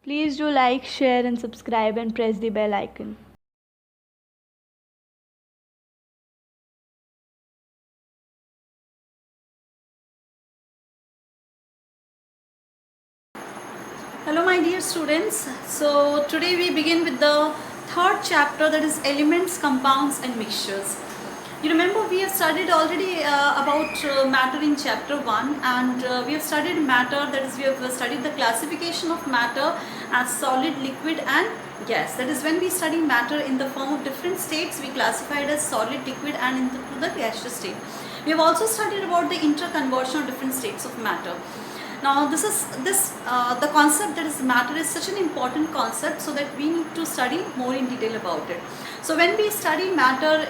Please do like, share, and subscribe and press the bell icon. Hello my dear students. So today we begin with the third chapter, that is elements, compounds and mixtures. You remember we have studied already about matter in chapter 1, and we have studied matter, that is we have studied the classification of matter as solid, liquid and gas. That is when we study matter in the form of different states, we classify it as solid, liquid and into the gaseous state. We have also studied about the interconversion of different states of matter. Now the concept that is matter is such an important concept, so that we need to study more in detail about it. So when we study matter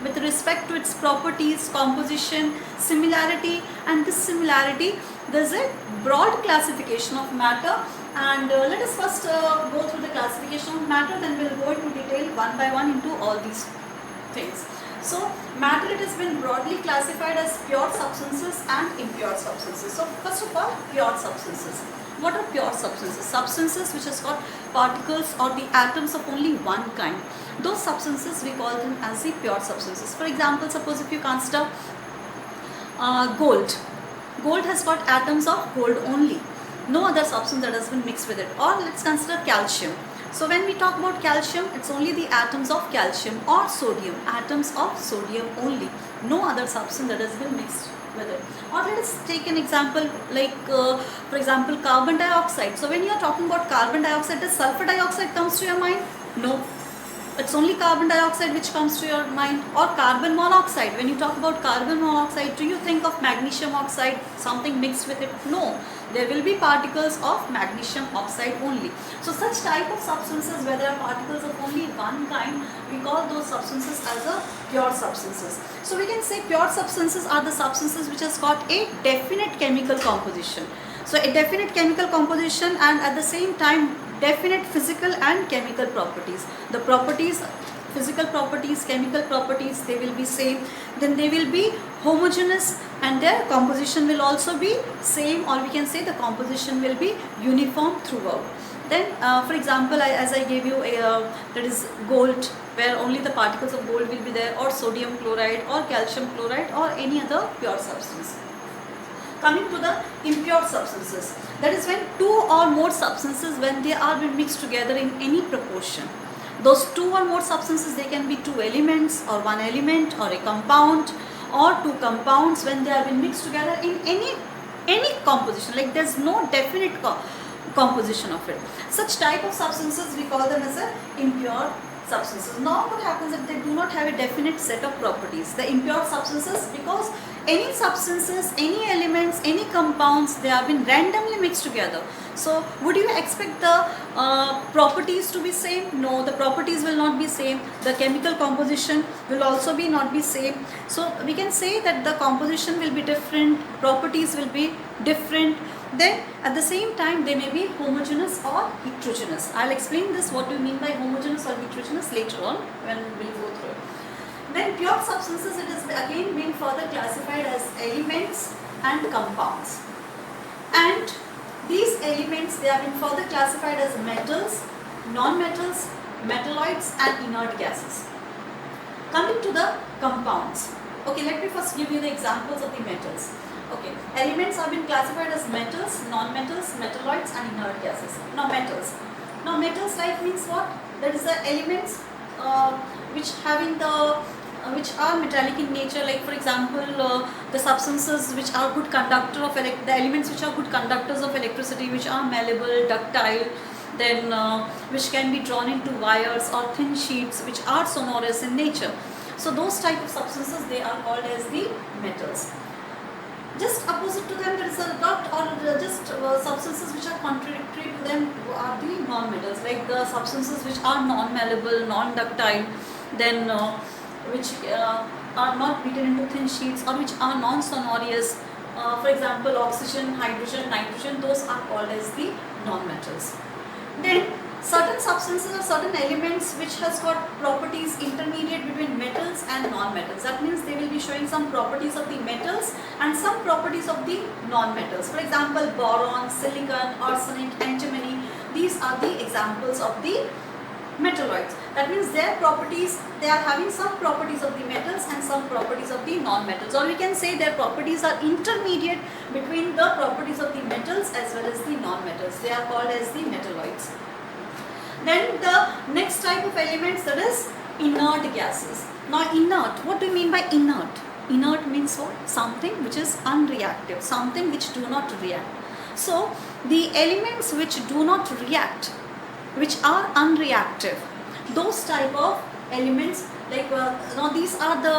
with respect to its properties, composition, similarity and dissimilarity, there is a broad classification of matter, and let us first go through the classification of matter, then we will go into detail one by one into all these things. So matter, it has been broadly classified as pure substances and impure substances. So first of all, pure substances. What are pure substances? Substances which has got particles or the atoms of only one kind. Those substances we call them as the pure substances. For example, suppose if you consider gold. Gold has got atoms of gold only. No other substance that has been mixed with it. Or let's consider calcium. So when we talk about calcium, it's only the atoms of calcium, or sodium, atoms of sodium only. No other substance that has been mixed with it. Or let us take an example like for example carbon dioxide. So when you are talking about carbon dioxide, does sulfur dioxide comes to your mind? No. It's only carbon dioxide which comes to your mind. Or carbon monoxide. When you talk about carbon monoxide, do you think of magnesium oxide, something mixed with it? No. There will be particles of magnesium oxide only. So such type of substances where there are particles of only one kind, we call those substances as a pure substances. So we can say pure substances are the substances which has got a definite chemical composition. So a definite chemical composition, and at the same time definite physical and chemical properties. The properties, physical properties, chemical properties, they will be same. Then they will be homogeneous, and their composition will also be same, or we can say the composition will be uniform throughout. Then for example, as I gave you that is gold, where only the particles of gold will be there, or sodium chloride or calcium chloride or any other pure substance. Coming to the impure substances, that is when two or more substances, when they are mixed together in any proportion. Those two or more substances, they can be two elements or one element or a compound or two compounds, when they are been mixed together in any composition, like there's no definite composition of it. Such type of substances we call them as a impure substances. Now what happens if they do not have a definite set of properties? The impure substances, because any substances, any elements, any compounds, they have been randomly mixed together. So would you expect the properties to be same? No, the properties will not be same. The chemical composition will also be not be same. So we can say that the composition will be different, properties will be different. Then at the same time they may be homogeneous or heterogeneous. I'll explain this, what do you mean by homogeneous or heterogeneous, later on when we'll go through it. Then pure substances, it is again being further classified as elements and compounds. And these elements, they have been further classified as metals, non-metals, metalloids and inert gases. Coming to the compounds. Okay, let me first give you the examples of the metals. Okay, elements have been classified as metals, non-metals, metalloids and inert gases. Now metals. Now metals like means what? That is the elements which having the which are metallic in nature, like for example the substances which are good conductor of the elements which are good conductors of electricity, which are malleable, ductile, then which can be drawn into wires or thin sheets, which are sonorous in nature. So those type of substances, they are called as the metals. Just opposite to them, there is a dot, or just substances which are contradictory to them are the non-metals, like the substances which are non-malleable, non-ductile, then which are not beaten into thin sheets, or which are non-sonorous. For example, oxygen, hydrogen, nitrogen, those are called as the non-metals. Then certain substances or certain elements which has got properties intermediate between metals and non-metals. That means they will be showing some properties of the metals and some properties of the non-metals. For example, boron, silicon, arsenic, antimony, these are the examples of the metalloids. That means their properties, they are having some properties of the metals and some properties of the non-metals, or we can say their properties are intermediate between the properties of the metals as well as the non-metals. They are called as the metalloids. Then the next type of elements, that is inert gases. Now inert, what do you mean by inert? Inert means what? Something which is unreactive, something which do not react. So the elements which do not react, which are unreactive, those type of elements, like now these are the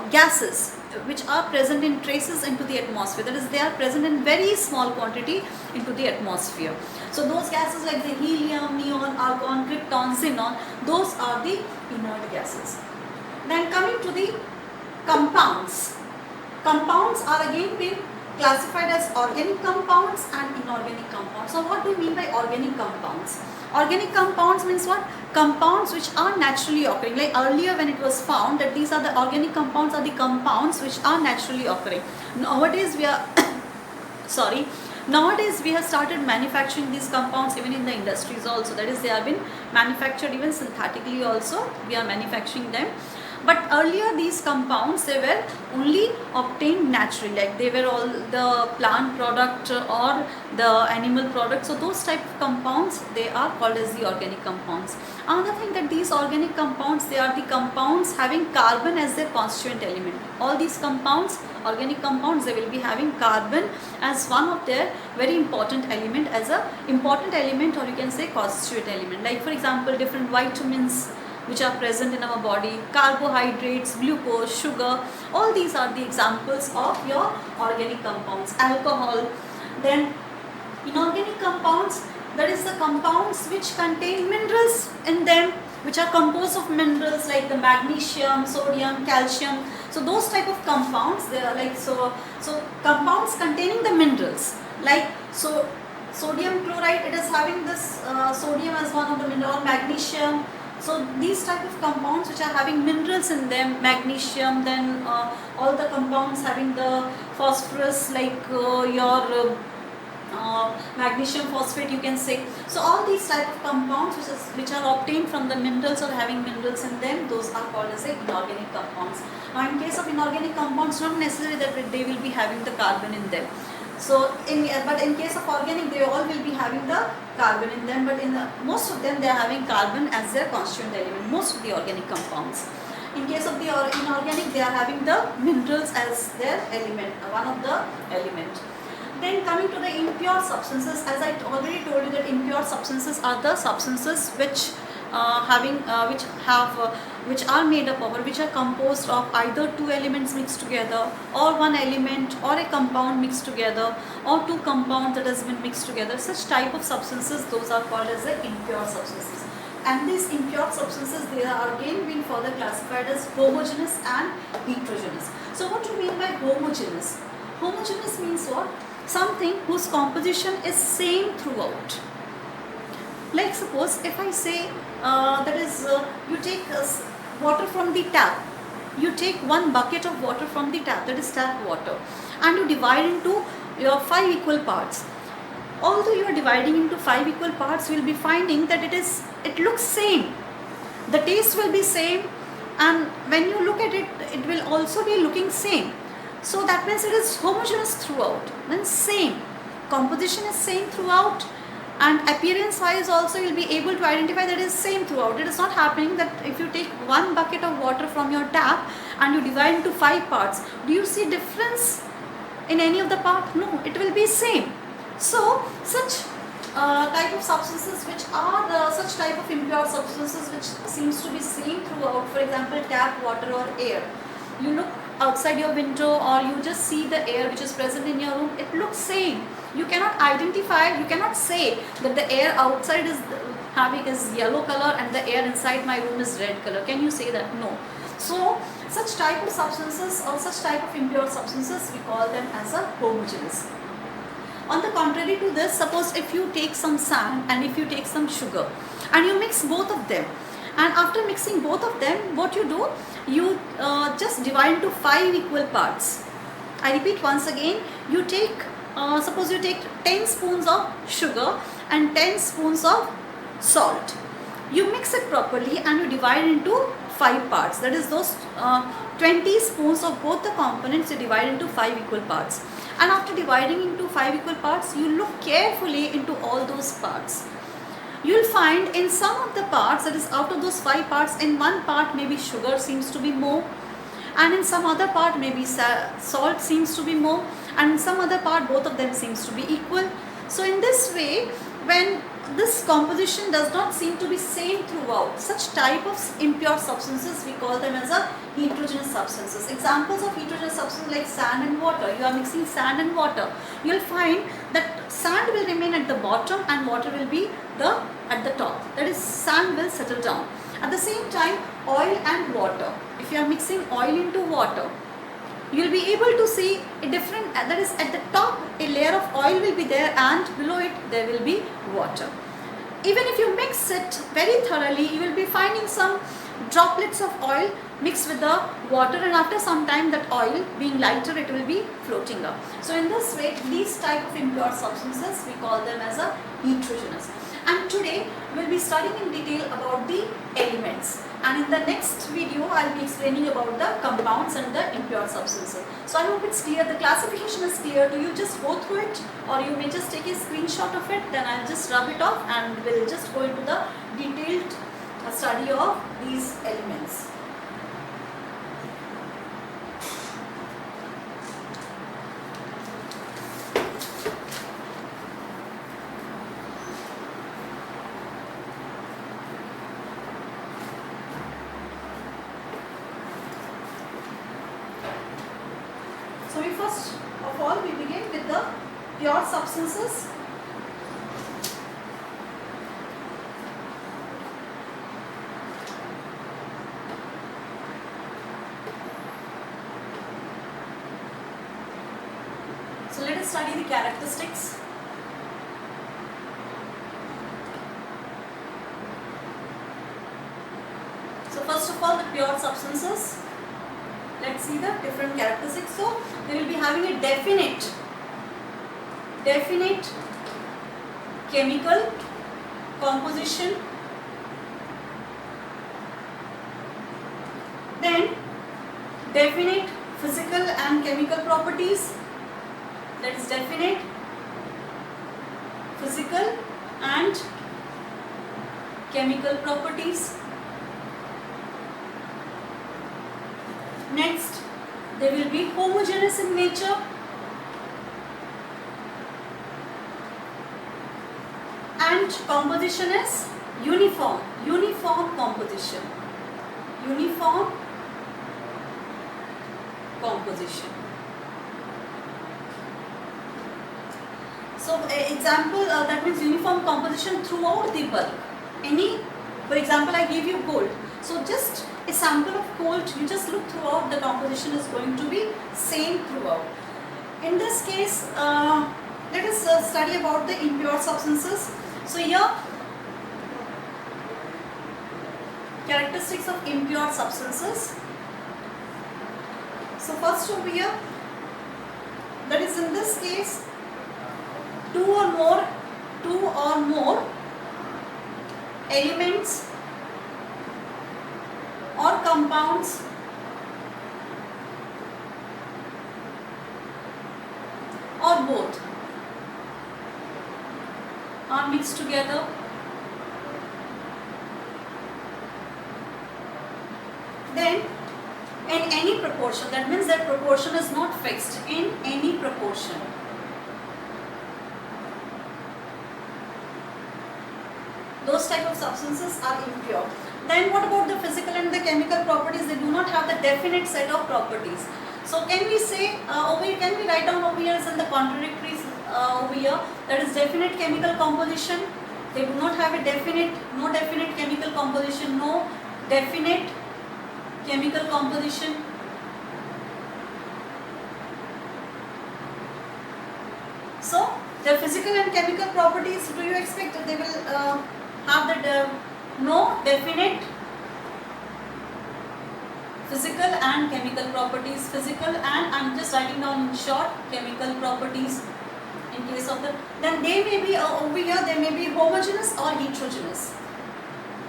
gases which are present in traces into the atmosphere, that is they are present in very small quantity into the atmosphere. So those gases like the helium, neon, argon, krypton, xenon, those are the inert gases. Then coming to the compounds. Compounds are again been classified as organic compounds and inorganic compounds. So what do you mean by organic compounds? Organic compounds means what? Compounds which are naturally occurring. Like earlier when it was found that these are the organic compounds, are the compounds which are naturally occurring. Nowadays we are Nowadays we have started manufacturing these compounds even in the industries also. That is, they have been manufactured even synthetically also. We are manufacturing them. But earlier these compounds, they were only obtained naturally, like they were all the plant product or the animal product. So those type of compounds, they are called as the organic compounds. Another thing, that these organic compounds, they are the compounds having carbon as their constituent element. All these compounds, organic compounds, they will be having carbon as one of their very important element, as a important element, or you can say constituent element. Like for example, different vitamins which are present in our body, carbohydrates, glucose, sugar, all these are the examples of your organic compounds. Alcohol. Then inorganic compounds, that is the compounds which contain minerals in them, which are composed of minerals like the magnesium, sodium, calcium. So those type of compounds, they are like, so compounds containing the minerals, like sodium chloride, it is having this sodium as one of the mineral, magnesium. So these type of compounds which are having minerals in them, magnesium, then all the compounds having the phosphorus, like your magnesium phosphate, you can say. So all these type of compounds which are obtained from the minerals or having minerals in them, those are called as inorganic compounds. Now in case of inorganic compounds, not necessarily that they will be having the carbon in them. So but in case of organic, they all will be having the carbon in them, but in most of them they are having carbon as their constituent element, most of the organic compounds. In case of the inorganic, they are having the minerals as their element, one of the element. Then coming to the impure substances, as I already told you that impure substances are the substances which which are made up of, or which are composed of either two elements mixed together, or one element or a compound mixed together, or two compounds that has been mixed together. Such type of substances, those are called as the impure substances. And these impure substances, they are again being further classified as homogeneous and heterogeneous. So what do you mean by homogeneous? Homogeneous means what? Something whose composition is same throughout. Like suppose if I say you take water from the tap, you take one bucket of water from the tap, that is tap water, and you divide into your 5 equal parts. Although you are dividing into 5 equal parts, you will be finding that it looks same, the taste will be same, and when you look at it, it will also be looking same. So that means it is homogeneous throughout, then same composition is same throughout, and appearance wise also you will be able to identify that it is same throughout. It is not happening that if you take one bucket of water from your tap and you divide into 5 parts, do you see difference in any of the part? No, it will be same. So such type of substances which are such type of impure substances which seems to be same throughout, for example tap water or air. You look outside your window or you just see the air which is present in your room, it looks same. You cannot identify, you cannot say that the air outside is yellow color and the air inside my room is red color. Can you say that? No. So such type of substances or such type of impure substances, we call them as a homogeneous. On the contrary to this, suppose if you take some sand and if you take some sugar and you mix both of them, and after mixing both of them, what you do, you just divide into 5 equal parts. I repeat once again, you take Suppose you take 10 spoons of sugar and 10 spoons of salt. You mix it properly and you divide into 5 parts. That is those 20 spoons of both the components you divide into 5 equal parts. And after dividing into 5 equal parts, you look carefully into all those parts. You will find in some of the parts, that is out of those 5 parts, in one part maybe sugar seems to be more, and in some other part maybe salt seems to be more, and in some other part both of them seems to be equal. So in this way, when this composition does not seem to be same throughout, such type of impure substances we call them as a heterogeneous substances. Examples of heterogeneous substances like sand and water. You are mixing sand and water, you will find that sand will remain at the bottom and water will be at the top. That is, sand will settle down. At the same time, oil and water, if you are mixing oil into water, you will be able to see a different, that is, at the top a layer of oil will be there and below it there will be water. Even if you mix it very thoroughly, you will be finding some droplets of oil mixed with the water, and after some time that oil being lighter, it will be floating up. So in this way, these type of impure substances we call them as a heterogeneous. And today we will be studying in detail about the elements, and in the next video I will be explaining about the compounds and the impure substances. So I hope it's clear, the classification is clear to you. Just go through it, or you may just take a screenshot of it, then I'll just rub it off and we'll just go into the detailed study of these elements. So we first of all we begin with the pure substances. So let us study the characteristics. So first of all, the pure substances. Let's see the different characteristics. So they will be having a definite chemical composition, then definite physical and chemical properties, that is definite physical and chemical properties. Next, they will be homogeneous in nature, and composition is uniform composition, So example, that means uniform composition throughout the bulk. For example, I gave you gold. So just a sample of gold, you just look throughout, the composition is going to be same throughout. In this case, let us study about the impure substances. So here, characteristics of impure substances. So first over here, that is in this case, two or more elements or compounds or both are mixed together. Then in any proportion, that means that proportion is not fixed, in any proportion. Those type of substances are impure. Then what about the physical and the chemical properties? They do not have the definite set of properties. So can we say over here, can we write down over here as in the contradictories over here, that is definite chemical composition. They do not have a no definite chemical composition, no definite chemical composition. So the physical and chemical properties, do you expect that they will have the no definite physical and chemical properties, physical and I'm just writing down in short chemical properties. In case of the, then they may be over here, they may be homogeneous or heterogeneous.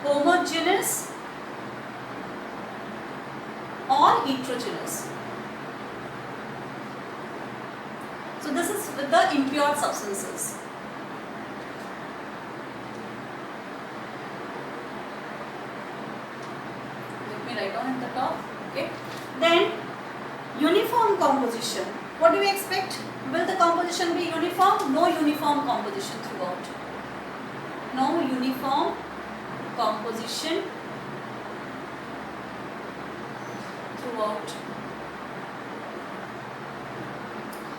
Homogeneous or heterogeneous. So this is with the impure substances. Let me write down at the top. Okay. Then uniform composition. What do we expect? Will the composition be uniform? No uniform composition throughout. No uniform composition throughout.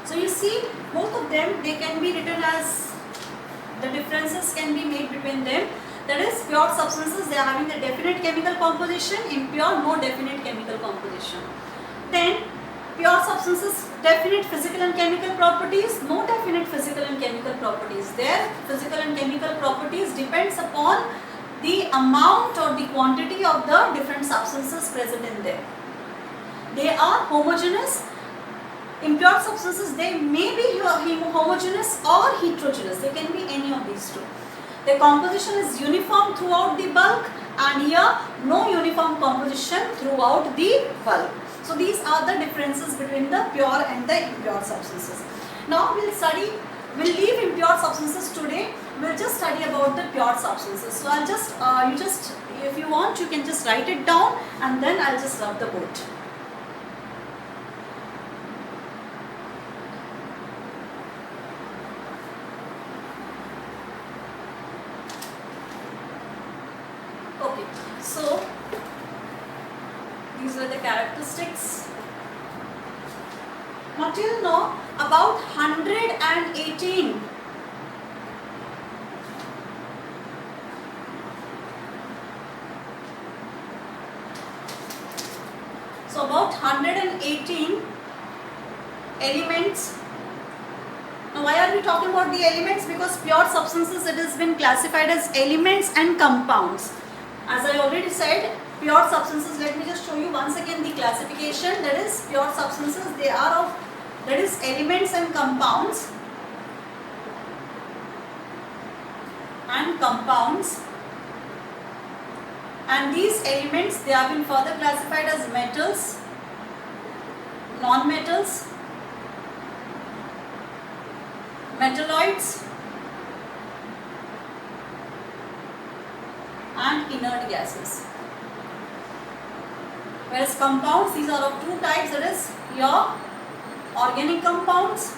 So you see, both of them, they can be written as, the differences can be made between them. That is, pure substances, they are having the definite chemical composition, impure, no definite chemical composition. Then, pure substances, definite physical and chemical properties, no definite physical and chemical properties. Their physical and chemical properties depends upon the amount or the quantity of the different substances present in them. They are homogeneous. Impure substances, they may be homogeneous or heterogeneous. They can be any of these two. The composition is uniform throughout the bulk, and here no uniform composition throughout the bulk. So these are the differences between the pure and the impure substances. Now we'll leave impure substances today. We'll just study about the pure substances. So I'll just, if you want, you can just write it down, and then I'll just rub the board. Okay, so these were the characteristics. Now till now, about 118 So about 118 elements. Now why are we talking about the elements? Because pure substances, it has been classified as elements and compounds. As I already said, pure substances, let me just show you once again the classification. That is, pure substances, they are of, that is, elements and compounds. And these elements, they have been further classified as metals, non-metals, metalloids, and inert gases. Whereas compounds, these are of two types, that is, your organic compounds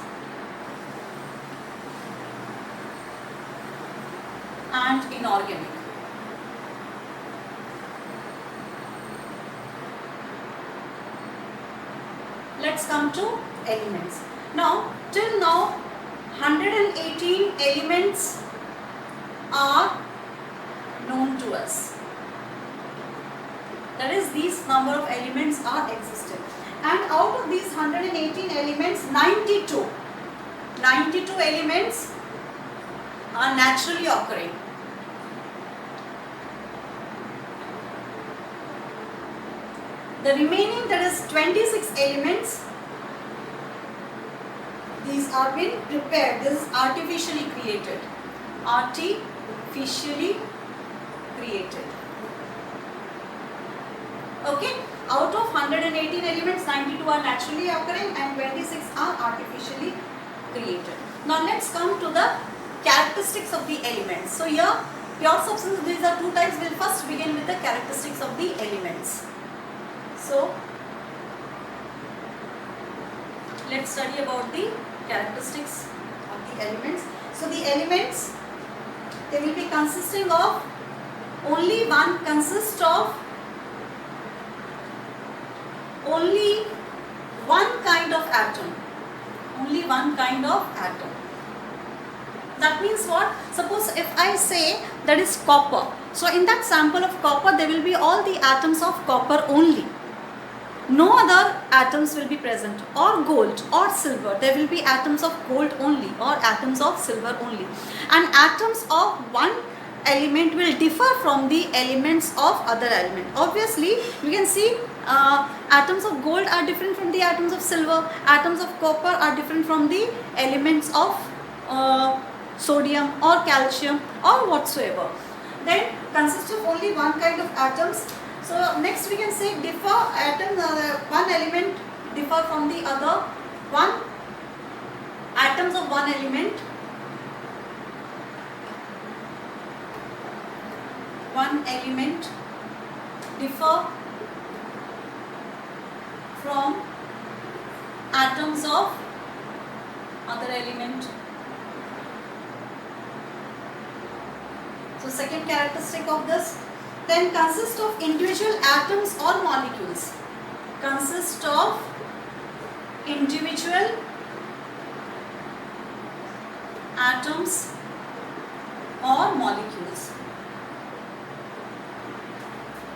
and inorganic. Let's come to elements. Now, till now, 118 elements are known to us. That is, these number of elements are existent. And out of these 118 elements, 92 elements are naturally occurring. The remaining, that is 26 elements, these are been prepared. This is artificially created. Artificially created. Okay, out of 118 elements, 92 are naturally occurring and 26 are artificially created. Now let's come to the characteristics of the elements. So here, pure substances, these are two types. We'll first begin with the characteristics of the elements. So let's study about the characteristics of the elements. So the elements, they will be consisting of only one kind of atom. Only one kind of atom. That means what? Suppose if I say that is copper. So in that sample of copper, there will be all the atoms of copper only. No other atoms will be present, or gold or silver. There will be atoms of gold only or atoms of silver only. And atoms of one element will differ from the elements of other element. Obviously, you can see atoms of gold are different from the atoms of silver. Atoms of copper are different from the elements of sodium or calcium or whatsoever. Then consists of only one kind of atoms. So next we can say differ atom, one element differ from the other. One atoms of one element, differ from atoms of other element. So second characteristic of this. Then consist of individual atoms or molecules. Consist of individual atoms or molecules.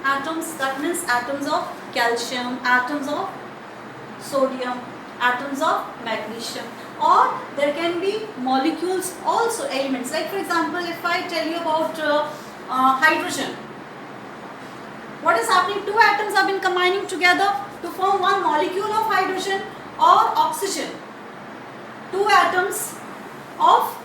Atoms, that means atoms of calcium, atoms of sodium, atoms of magnesium, or there can be molecules also, elements. Like for example, if I tell you about hydrogen, what is happening? Two atoms have been combining together to form one molecule of hydrogen. Or oxygen, two atoms of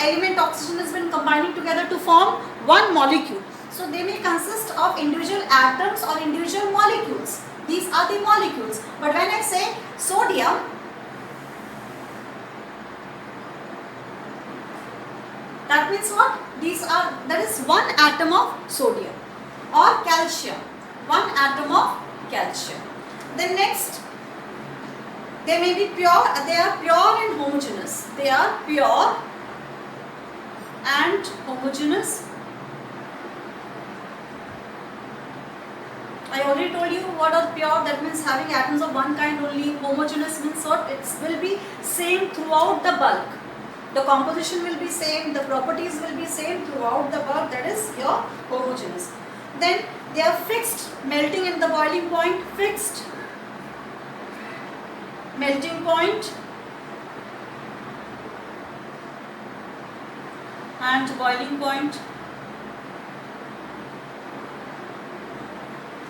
element oxygen has been combining together to form one molecule. So they may consist of individual atoms or individual molecules. These are the molecules. But when I say sodium, that means what? That is one atom of sodium. Or calcium, one atom of calcium. Then next, they may be pure, they are pure and homogeneous. They are pure and homogeneous. I already told you what are pure, that means having atoms of one kind only. Homogeneous means what? It will be same throughout the bulk. The composition will be same, the properties will be same throughout the bulk, that is your homogeneous. Then they are fixed, melting at the boiling point, fixed melting point and boiling point.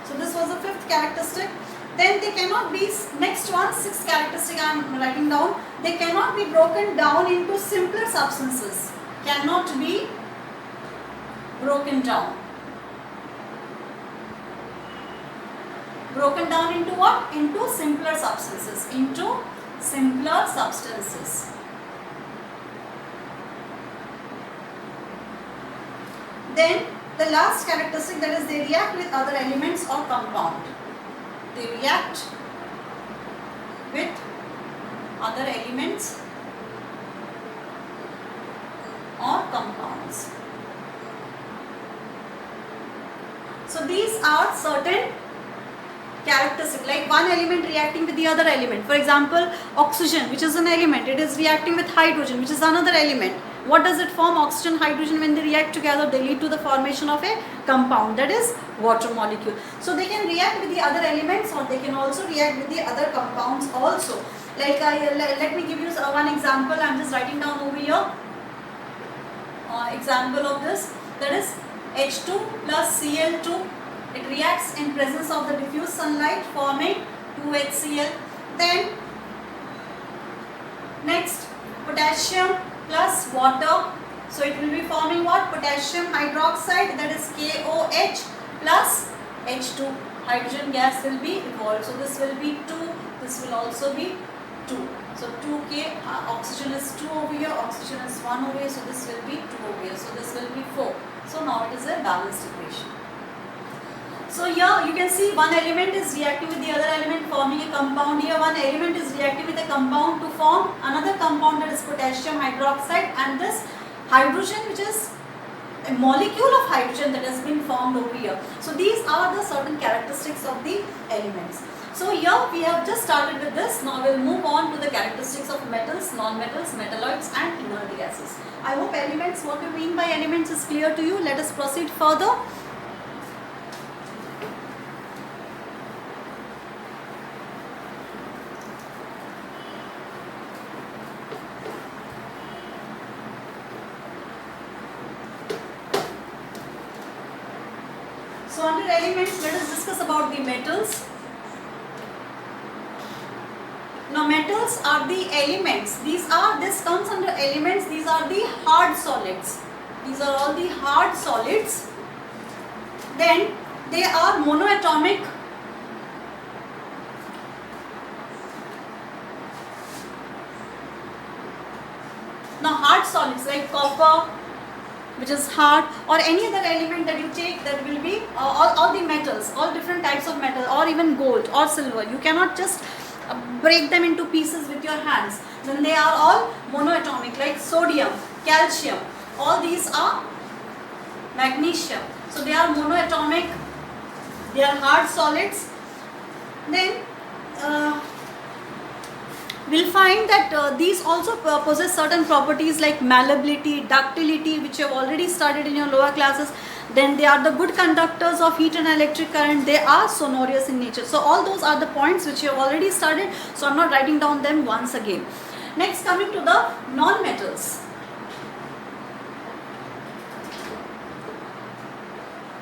So this was the fifth characteristic. Then they cannot be, next one, sixth characteristic I am writing down, they cannot be broken down into simpler substances. Cannot be broken down. Broken down into what? Into simpler substances. Into simpler substances. Then the last characteristic, that is they react with other elements or compound. They react with other elements or compounds. So these are certain characteristics, like one element reacting with the other element. For example, oxygen, which is an element, it is reacting with hydrogen, which is another element. What does it form? Oxygen, hydrogen, when they react together, they lead to the formation of a compound, that is water molecule. So they can react with the other elements, or they can also react with the other compounds also. Like let me give you one example. I am just writing down over here. Example of this, that is H2 plus Cl2. It reacts in presence of the diffuse sunlight, forming 2HCl. Then next, potassium plus water. So it will be forming what? Potassium hydroxide, that is KOH plus H2. Hydrogen gas will be evolved. So this will be 2. This will also be 2. So 2K, oxygen is 2 over here, oxygen is 1 over here. So this will be 2 over here. So this will be 4. So now it is a balanced equation. So here you can see one element is reacting with the other element, forming a compound. Here one element is reacting with a compound to form another compound, that is potassium hydroxide, and this hydrogen, which is a molecule of hydrogen that has been formed over here. So these are the certain characteristics of the elements. So here we have just started with this. Now we will move on to the characteristics of metals, non-metals, metalloids and inert gases. I hope elements, what we mean by elements is clear to you. Let us proceed further. So under elements, let us discuss about the metals. Now metals are the elements. This comes under elements. These are the hard solids. These are all the hard solids. Then they are monoatomic. Now hard solids like copper, which is hard, or any other element that you take, that will be all the metals, all different types of metal, or even gold or silver. You cannot just break them into pieces with your hands. Then they are all monoatomic, like sodium, calcium. All these are magnesium. So they are monoatomic. They are hard solids. Then we'll find that these also possess certain properties like malleability, ductility, which you have already studied in your lower classes. Then they are the good conductors of heat and electric current. They are sonorous in nature. So all those are the points which you have already studied. So I'm not writing down them once again. Next, coming to the non-metals.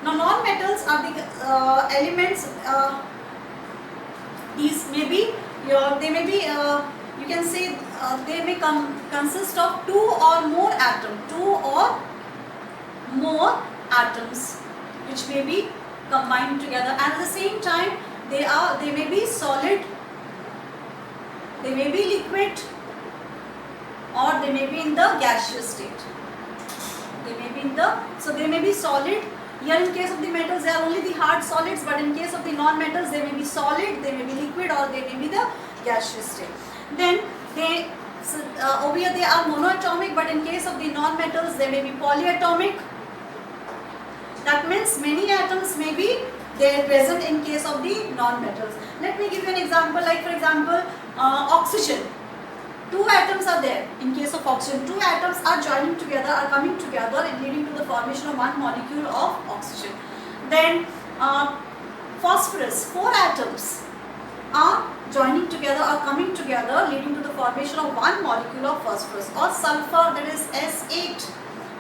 Now non-metals are the elements. These may be they may be you can say they may consist of two or more atoms which may be combined together, and at the same time they may be solid, they may be liquid, or they may be in the gaseous state. They may be solid. Here in case of the metals they are only the hard solids, but in case of the non-metals they may be solid, they may be liquid, or they may be the gaseous state. Then over here they are monoatomic, but in case of the non-metals they may be polyatomic. That means many atoms may be there present in case of the non-metals. Let me give you an example, like for example oxygen. Two atoms are there. In case of oxygen, two atoms are joining together, are coming together and leading to the formation of one molecule of oxygen. Then phosphorus, four atoms are joining together, are coming together, leading to the formation of one molecule of phosphorus. Or sulfur, that is S8.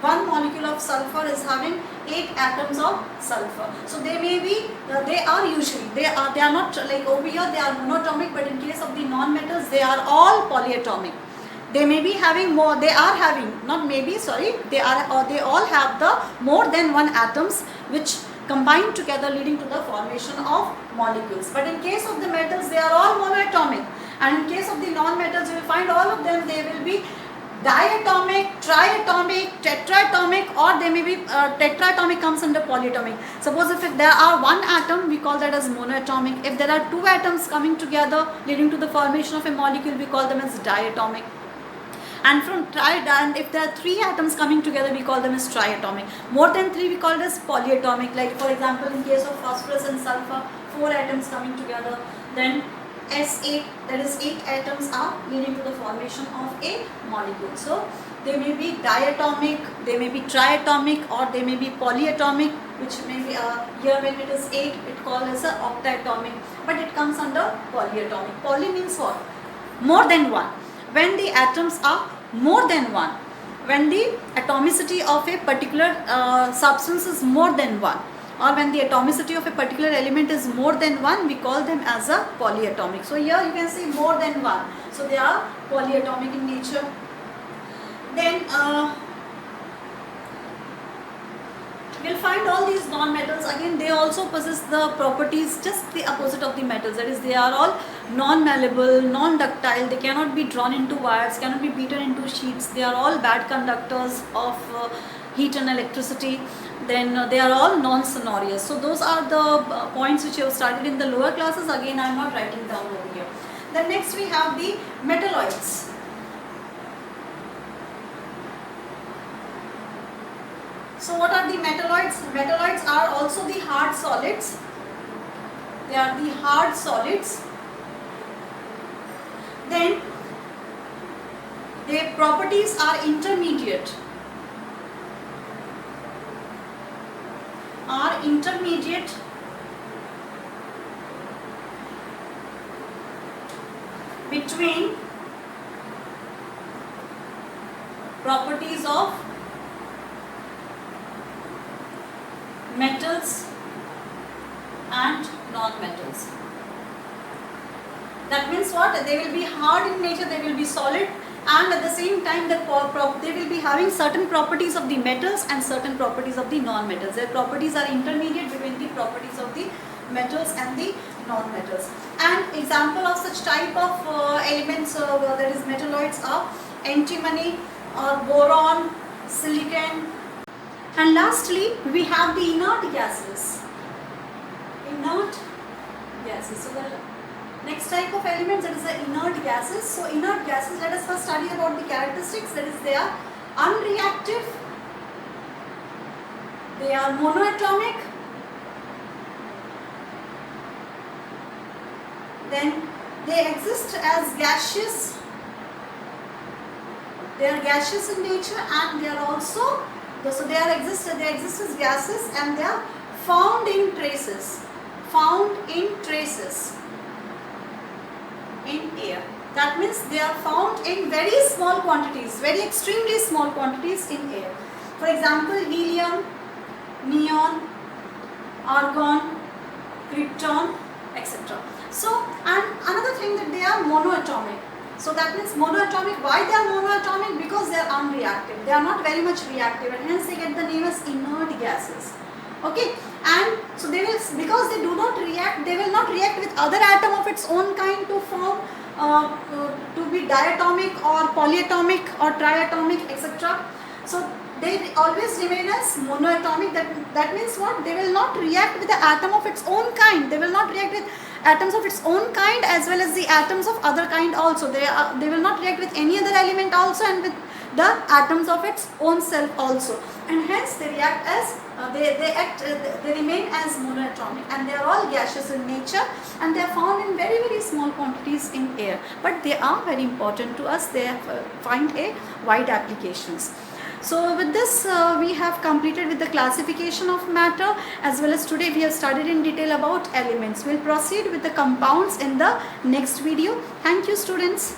One molecule of sulfur is having 8 atoms of sulfur. So they may be, they are not like over here they are monoatomic, but in case of the non-metals they are all polyatomic. They may be having more, they are having, not maybe, sorry, they all have the more than one atoms which combine together leading to the formation of molecules. But in case of the metals they are all monoatomic, and in case of the non-metals you will find all of them, they will be diatomic, triatomic, tetratomic, or they may be tetratomic comes under polyatomic. Suppose if there are one atom, we call that as monoatomic. If there are two atoms coming together leading to the formation of a molecule, we call them as diatomic. And if there are three atoms coming together, we call them as triatomic. More than three, we call it as polyatomic. Like for example, in case of phosphorus and sulfur, 4 atoms coming together. Then S8, that is 8 atoms are leading to the formation of a molecule. So they may be diatomic, they may be triatomic, or they may be polyatomic, which may be here when it is 8 it called as a octatomic, but it comes under polyatomic. Poly means what? More than one. When the atoms are more than one, when the atomicity of a particular substance is more than one, or when the atomicity of a particular element is more than one, we call them as a polyatomic. So here you can see more than one. So they are polyatomic in nature. Then we'll find all these non-metals. Again, they also possess the properties just the opposite of the metals. That is, they are all non-malleable, non-ductile. They cannot be drawn into wires, cannot be beaten into sheets. They are all bad conductors of heat and electricity. Then they are all non-sonorous. So those are the points which you have studied in the lower classes. Again, I am not writing down over here. Then next we have the metalloids. So what are the metalloids? Metalloids are also the hard solids. They are the hard solids. Then their properties are intermediate. Between properties of metals and non-metals. That means what? They will be hard in nature, they will be solid, and at the same time they will be having certain properties of the metals and certain properties of the non-metals. Their properties are intermediate between the properties of the metals and the non-metals. And example of such type of elements that is metalloids are antimony or boron, silicon. And lastly we have the inert gases. Inert gases. So the next type of elements, that is the inert gases. So inert gases, let us first study about the characteristics. That is, they are unreactive, they are monoatomic, then they exist as gaseous, they are gaseous in nature, and they are also, so they exist as gases, and they are found in traces in air. That means they are found in very small quantities, very extremely small quantities in air. For example, helium, neon, argon, krypton, etc. So, and another thing, that they are monoatomic. So that means monoatomic. Why they are monoatomic? Because they are unreactive. They are not very much reactive, and hence they get the name as inert gases. Okay, and so they will, because they do not react, they will not react with other atom of its own kind to form to be diatomic or polyatomic or triatomic, etc. So they always remain as monoatomic. That means what? They will not react with the atom of its own kind. They will not react with atoms of its own kind as well as the atoms of other kind also. They will not react with any other element also, and with the atoms of its own self also, and hence they react as they remain as monoatomic, and they are all gaseous in nature, and they are found in very, very small quantities in air, but they are very important to us. They find a wide applications. So with this we have completed with the classification of matter, as well as today we have studied in detail about elements. We'll proceed with the compounds in the next video. Thank you, students.